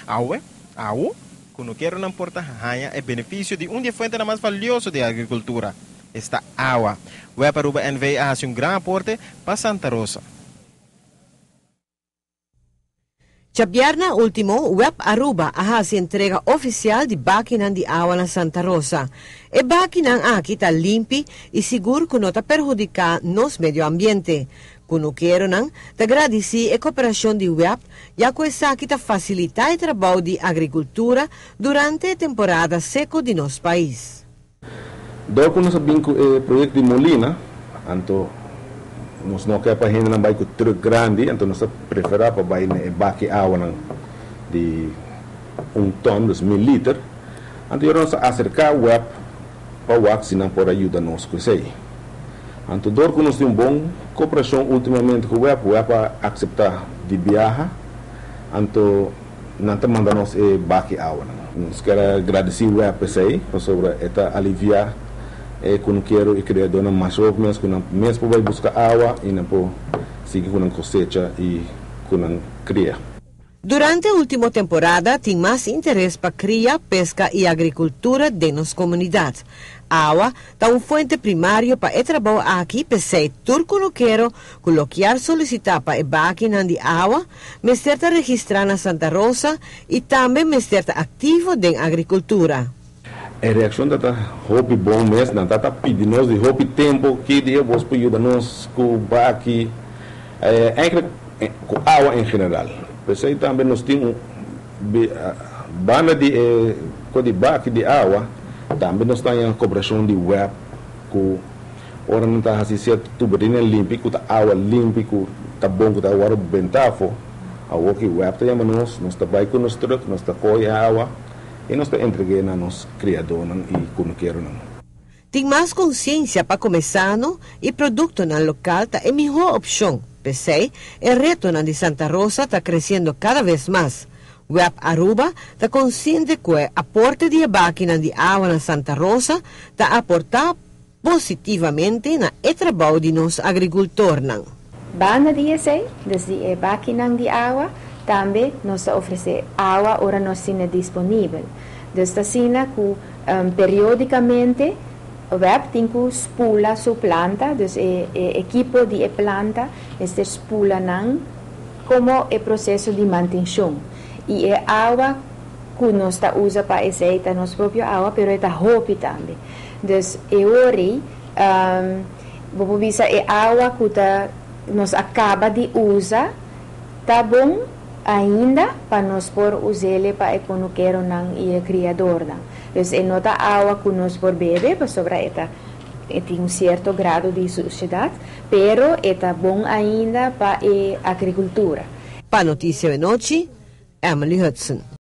Água, quando quero não importa ranha, é benefício de uma fonte mais valiosa da agricultura. Esta água. O Aruba NVA hace grande aporte para Santa Rosa. Chabiarna último, Web Aruba hace entrega oficial de máquina de agua na Santa Rosa. E máquina aqui está limpa e seguro que não está perjudicar nos medio ambiente. Quando quero não, te agradeci a cooperação de Web, já que essa aqui está facilitar o trabalho de agricultura durante a temporada seca de nosso país. Dor que nós abrimos o projeto de Molina, então nós não queremos para não vai com truck grande, então nós preferimos para vai baque água de 1 ton, 2.000 litros. Então nós acercar o web para o axinar por ajuda nós com isso aí. Então dor que nós temos bom cooperação ultimamente com o web aceitar de viajar, então não está mandando nós baque água. Nós queremos agradecer o web aí sobre esta aliviar. Quando quero criar dona mais jovens, quando mesmo vai buscar água e não pode seguir com a cosecha e com a cria. Durante a última temporada, tem mais interesse para cria, pesca e agricultura de nossa comunidade. A água é uma fonte primária para o trabalho aqui, pensei tudo que quero colocar solicitar para a máquina de água, me está registrar na Santa Rosa e também me está ativo em agricultura. A reação da hobby bom mesmo, não está pedindo nós de hobby tempo que de vos ajuda nós com aqui, com água em geral. Pensei também nós temos banda de baque de água, também nós temos a cooperação de web, com ora não está assim certo tubarina limpa, com água limpa, com tá bom com água bentafo, a web está chamando nós trabalhamos com nós truck, nós trabalhamos a água. E nós entregamos a nosso criador e como quero. Tem mais consciência para começar e produto no local é a melhor opção. Pensei, o reto de Santa Rosa está crescendo cada vez mais. Web Aruba está consciente que o aporte de máquina de água na Santa Rosa está aportar positivamente no trabalho de nos agricultores. Banda de esse, desde a máquina de água, também nos oferece água ora não está disponível. Desta cena que periodicamente o web tem que spula sua planta, dus o equipo de planta este spula não como o processo de manutenção. E a água que nós usa para esse é nossa própria água, mas é roupa também. Dus hoje vou dizer a água que nós acaba de usar, tá bom ainda para nós por usá-la para quando quero não e criador não. Então, não tá água que nós por beber, para sobre esta tem um certo grado de suciedade, pero é bom ainda para a agricultura. Para Notícia de Noite, Emily Hudson.